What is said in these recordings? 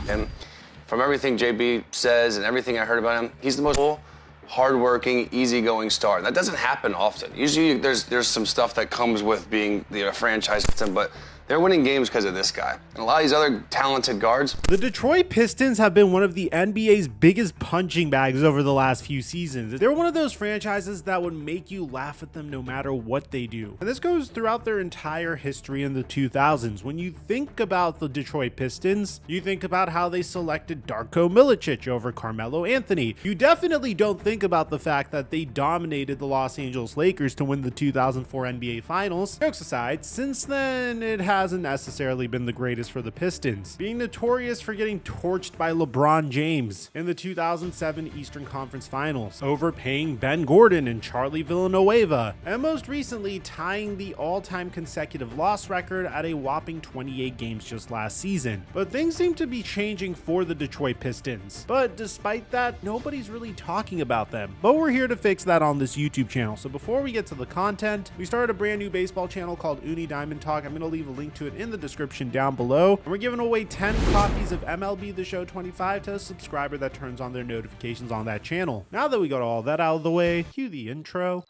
And from everything JB says and everything I heard about him, he's the most hardworking, easygoing star. That doesn't happen often. Usually there's some stuff that comes with being the franchise system, but they're winning games because of this guy. And a lot of these other talented guards. The Detroit Pistons have been one of the NBA's biggest punching bags over the last few seasons. They're one of those franchises that would make you laugh at them no matter what they do. And this goes throughout their entire history in the 2000s. When you think about the Detroit Pistons, you think about how they selected Darko Milicic over Carmelo Anthony. You definitely don't think about the fact that they dominated the Los Angeles Lakers to win the 2004 NBA Finals. Jokes aside, since then, it hasn't necessarily been the greatest for the Pistons, being notorious for getting torched by LeBron James in the 2007 Eastern Conference Finals, overpaying Ben Gordon and Charlie Villanueva, and most recently tying the all-time consecutive loss record at a whopping 28 games just last season. But things seem to be changing for the Detroit Pistons. But despite that, nobody's really talking about them. But we're here to fix that on this YouTube channel. So before we get to the content, we started a brand new baseball channel called Uni Diamond Talk. I'm going to leave a link to it in the description down below. And we're giving away 10 copies of MLB The Show 25 to a subscriber that turns on their notifications on that channel. Now that we got all that out of the way, cue the intro.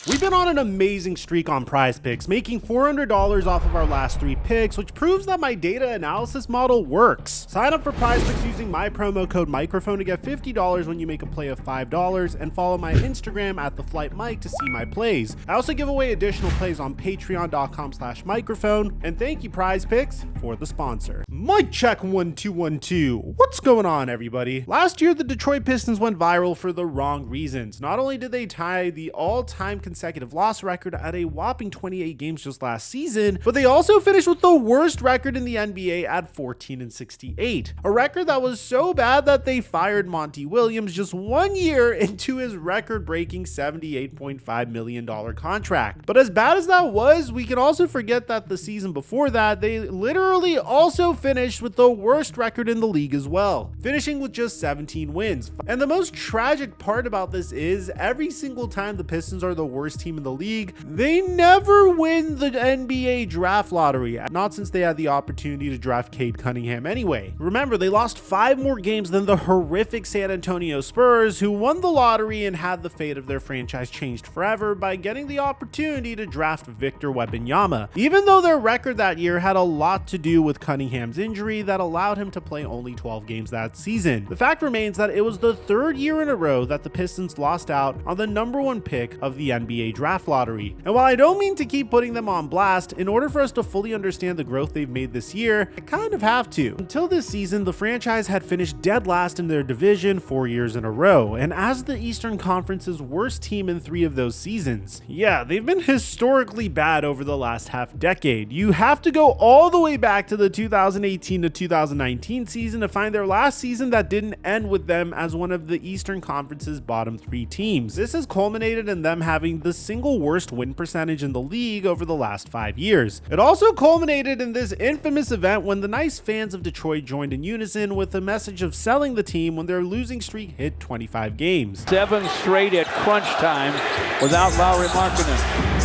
We've been on an amazing streak on Prize Picks, making $400 off of our last 3 picks, which proves that my data analysis model works. Sign up for Prize Picks using my promo code microphone to get $50 when you make a play of $5, and follow my Instagram at TheFlightMike to see my plays. I also give away additional plays on patreon.com/microphone, and thank you Prize Picks for the sponsor. Mic check 1 2 1 2. What's going on, everybody? Last year, the Detroit Pistons went viral for the wrong reasons. Not only did they tie the all-time consecutive loss record at a whopping 28 games just last season, but they also finished with the worst record in the NBA at 14-68, a record that was so bad that they fired Monty Williams just 1 year into his record-breaking $78.5 million contract. But as bad as that was, we can also forget that the season before that, they literally also finished with the worst record in the league as well, finishing with just 17 wins. And the most tragic part about this is every single time the Pistons are the worst team in the league, they never win the NBA draft lottery, not since they had the opportunity to draft Cade Cunningham anyway. Remember, they lost 5 more games than the horrific San Antonio Spurs, who won the lottery and had the fate of their franchise changed forever by getting the opportunity to draft Victor Wembanyama, even though their record that year had a lot to do with Cunningham's injury that allowed him to play only 12 games that season. The fact remains that it was the 3rd year in a row that the Pistons lost out on the #1 pick of the NBA draft lottery. And while I don't mean to keep putting them on blast, in order for us to fully understand the growth they've made this year, I kind of have to. Until this season, the franchise had finished dead last in their division 4 years in a row, and as the Eastern Conference's worst team in 3 of those seasons. Yeah, they've been historically bad over the last half decade. You have to go all the way back to the 2018 to 2019 season to find their last season that didn't end with them as one of the Eastern Conference's bottom 3 teams. This has culminated in them having the single worst win percentage in the league over the last 5 years. It also culminated in this infamous event when the nice fans of Detroit joined in unison with the message of selling the team when their losing streak hit 25 games. 7 straight at crunch time without Lauri Markkanen.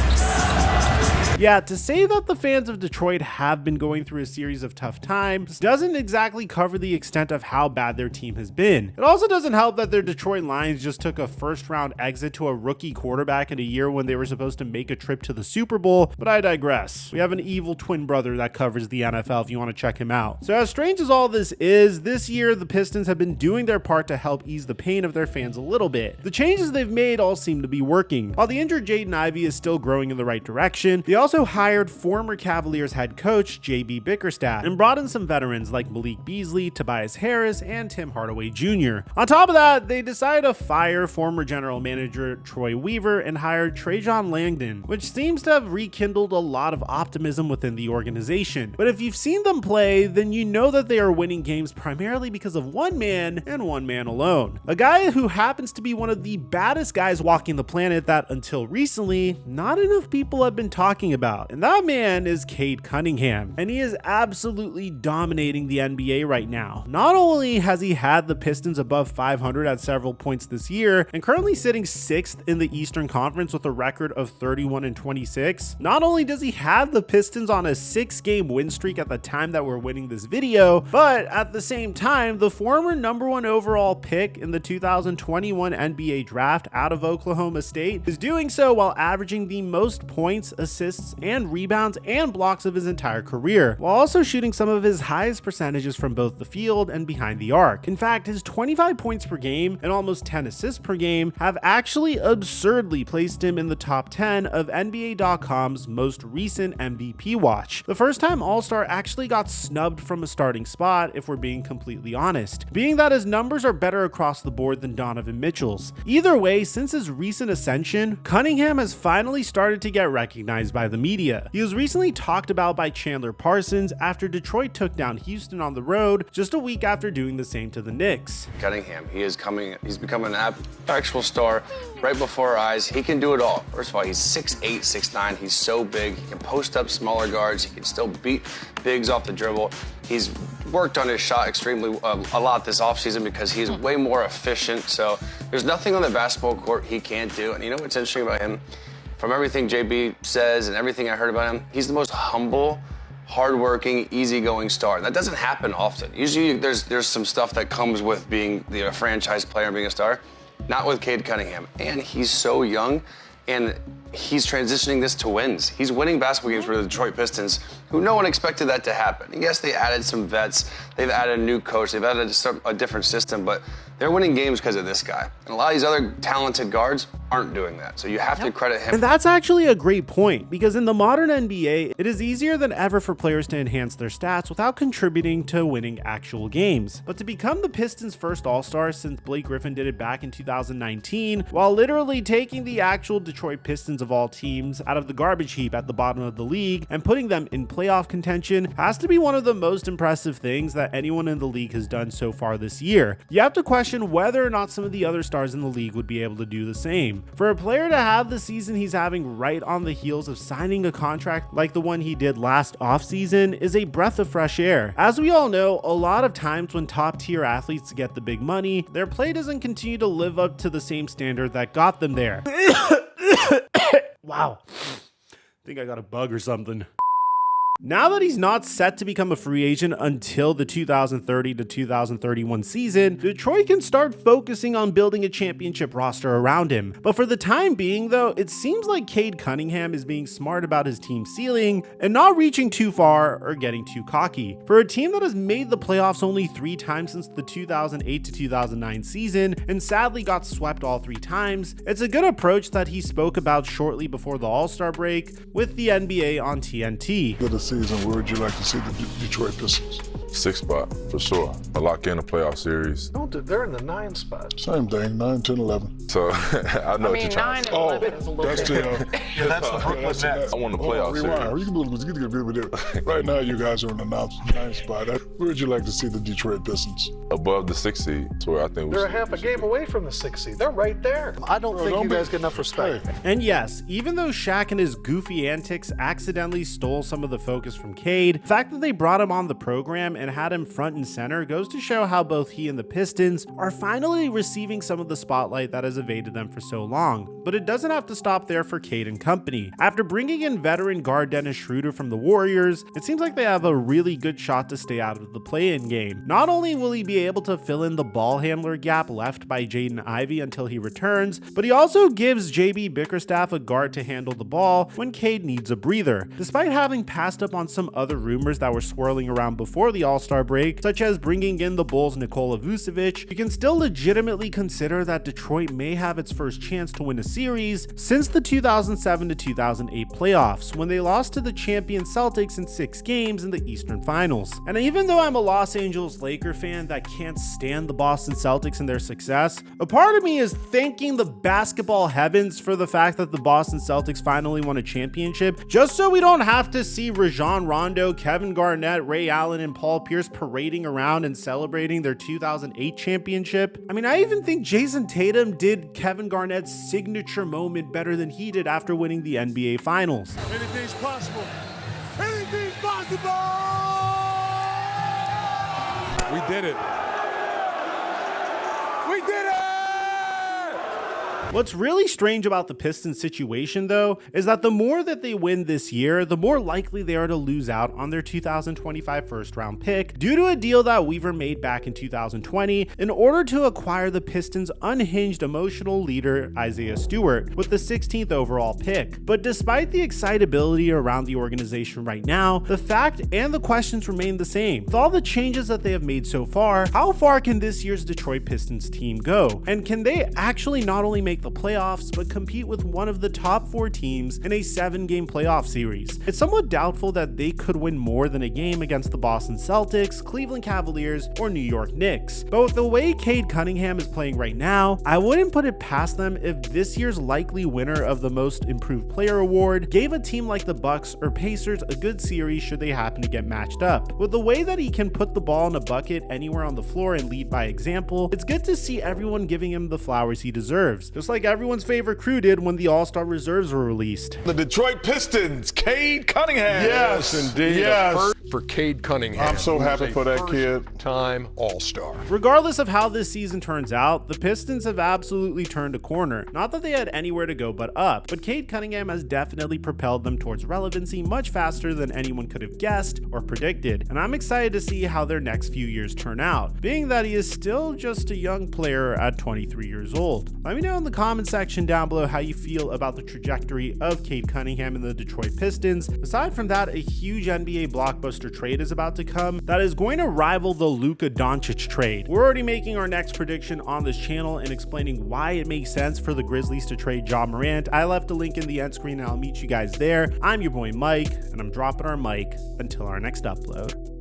Yeah, to say that the fans of Detroit have been going through a series of tough times doesn't exactly cover the extent of how bad their team has been. It also doesn't help that their Detroit Lions just took a first-round exit to a rookie quarterback in a year when they were supposed to make a trip to the Super Bowl, but I digress. We have an evil twin brother that covers the NFL if you want to check him out. So as strange as all this is, this year the Pistons have been doing their part to help ease the pain of their fans a little bit. The changes they've made all seem to be working. While the injured Jaden Ivey is still growing in the right direction, they also hired former Cavaliers head coach JB Bickerstaff and brought in some veterans like Malik Beasley, Tobias Harris, and Tim Hardaway Jr. On top of that, they decided to fire former general manager Troy Weaver and hired Trajan Langdon, which seems to have rekindled a lot of optimism within the organization. But if you've seen them play, then you know that they are winning games primarily because of one man and one man alone. A guy who happens to be one of the baddest guys walking the planet that, until recently, not enough people have been talking about, and that man is Cade Cunningham, and he is absolutely dominating the NBA right now. Not only has he had the Pistons above 500 at several points this year, and currently sitting 6th in the Eastern Conference with a record of 31-26, not only does he have the Pistons on a 6-game win streak at the time that we're winning this video, but at the same time, the former #1 overall pick in the 2021 NBA draft out of Oklahoma State is doing so while averaging the most points, assists, and rebounds and blocks of his entire career, while also shooting some of his highest percentages from both the field and behind the arc. In fact, his 25 points per game and almost 10 assists per game have actually absurdly placed him in the top 10 of NBA.com's most recent MVP watch. The first time All-Star actually got snubbed from a starting spot, if we're being completely honest, being that his numbers are better across the board than Donovan Mitchell's. Either way, since his recent ascension, Cunningham has finally started to get recognized by the media. He was recently talked about by Chandler Parsons after Detroit took down Houston on the road just a week after doing the same to the Knicks. Cunningham, he's becoming an actual star right before our eyes. He can do it all. First of all, he's 6'8", 6'9". He's so big. He can post up smaller guards. He can still beat bigs off the dribble. He's worked on his shot extremely a lot this offseason because he's way more efficient. So there's nothing on the basketball court he can't do. And you know what's interesting about him? From everything JB says and everything I heard about him, he's the most humble, hardworking, easygoing star. That doesn't happen often. Usually there's some stuff that comes with being a franchise player and being a star. Not with Cade Cunningham. And he's so young, and he's transitioning this to wins. He's winning basketball games for the Detroit Pistons, who no one expected that to happen. And yes, they added some vets, they've added a new coach, they've added a different system, but they're winning games because of this guy. And a lot of these other talented guards aren't doing that. So you have to credit him. And that's actually a great point, because in the modern NBA, it is easier than ever for players to enhance their stats without contributing to winning actual games. But to become the Pistons' first All-Star since Blake Griffin did it back in 2019, while literally taking the actual Detroit Pistons of all teams out of the garbage heap at the bottom of the league and putting them in playoff contention, has to be one of the most impressive things that anyone in the league has done so far this year. You have to question whether or not some of the other stars in the league would be able to do the same. For a player to have the season he's having right on the heels of signing a contract like the one he did last offseason is a breath of fresh air. As we all know, a lot of times when top tier athletes get the big money, their play doesn't continue to live up to the same standard that got them there. Wow. I think I got a bug or something. Now that he's not set to become a free agent until the 2030 to 2031 season, Detroit can start focusing on building a championship roster around him. But for the time being though, it seems like Cade Cunningham is being smart about his team's ceiling and not reaching too far or getting too cocky. For a team that has made the playoffs only 3 times since the 2008 to 2009 season and sadly got swept all 3 times, it's a good approach that he spoke about shortly before the All-Star break with the NBA on TNT. Season, where would you like to see the Detroit Pistons? 6th spot, for sure. A lock in a playoff series. No, they're in the 9th spot. Same thing, 9, 10, 11. So, I know what you're trying to say. 9 and 11 is a little that's bit. that's the Brooklyn Nets. I won the playoff series. Right now, you guys are in the 9th spot. Where would you like to see the Detroit Pistons? Above the 6th seed, to where I think they're a half a game away from the 6th seed. They're right there. I don't think you guys get enough respect. And yes, even though Shaq and his goofy antics accidentally stole some of the focus from Cade, the fact that they brought him on the program and had him front and center goes to show how both he and the Pistons are finally receiving some of the spotlight that has evaded them for so long. But it doesn't have to stop there for Cade and company. After bringing in veteran guard Dennis Schroeder from the Warriors, it seems like they have a really good shot to stay out of the play-in game. Not only will he be able to fill in the ball handler gap left by Jaden Ivey until he returns, but he also gives JB Bickerstaff a guard to handle the ball when Cade needs a breather. Despite having passed up on some other rumors that were swirling around before the All-Star break, such as bringing in the Bulls' Nikola Vucevic, you can still legitimately consider that Detroit may have its first chance to win a series since the 2007 to 2008 playoffs, when they lost to the champion Celtics in 6 games in the Eastern Finals. And even though I'm a Los Angeles Laker fan that can't stand the Boston Celtics and their success, a part of me is thanking the basketball heavens for the fact that the Boston Celtics finally won a championship, just so we don't have to see Rajon Rondo, Kevin Garnett, Ray Allen, and Paul Pierce parading around and celebrating their 2008 championship. I mean, I even think Jason Tatum did Kevin Garnett's signature moment better than he did after winning the NBA Finals. Anything's possible. Anything's possible! We did it. We did it! What's really strange about the Pistons situation, though, is that the more that they win this year, the more likely they are to lose out on their 2025 first-round pick due to a deal that Weaver made back in 2020 in order to acquire the Pistons' unhinged emotional leader, Isaiah Stewart, with the 16th overall pick. But despite the excitability around the organization right now, the fact and the questions remain the same. With all the changes that they have made so far, how far can this year's Detroit Pistons team go? And can they actually not only make the playoffs, but compete with one of the top 4 teams in a 7-game playoff series? It's somewhat doubtful that they could win more than a game against the Boston Celtics, Cleveland Cavaliers, or New York Knicks. But with the way Cade Cunningham is playing right now, I wouldn't put it past them if this year's likely winner of the Most Improved Player award gave a team like the Bucks or Pacers a good series should they happen to get matched up. With the way that he can put the ball in a bucket anywhere on the floor and lead by example, it's good to see everyone giving him the flowers he deserves, just like everyone's favorite crew did when the All-Star reserves were released. The Detroit Pistons, Cade Cunningham. Yes, indeed. Yes. For Cade Cunningham. I'm so happy for that kid. Time All-Star. Regardless of how this season turns out, the Pistons have absolutely turned a corner. Not that they had anywhere to go but up, but Cade Cunningham has definitely propelled them towards relevancy much faster than anyone could have guessed or predicted, and I'm excited to see how their next few years turn out, being that he is still just a young player at 23 years old. Let me know in the comment section down below how you feel about the trajectory of Cade Cunningham and the Detroit Pistons. Aside from that, a huge NBA blockbuster trade is about to come that is going to rival the Luka Doncic trade. We're already making our next prediction on this channel and explaining why it makes sense for the Grizzlies to trade Ja Morant. I left a link in the end screen and I'll meet you guys there. I'm your boy Mike, and I'm dropping our mic until our next upload.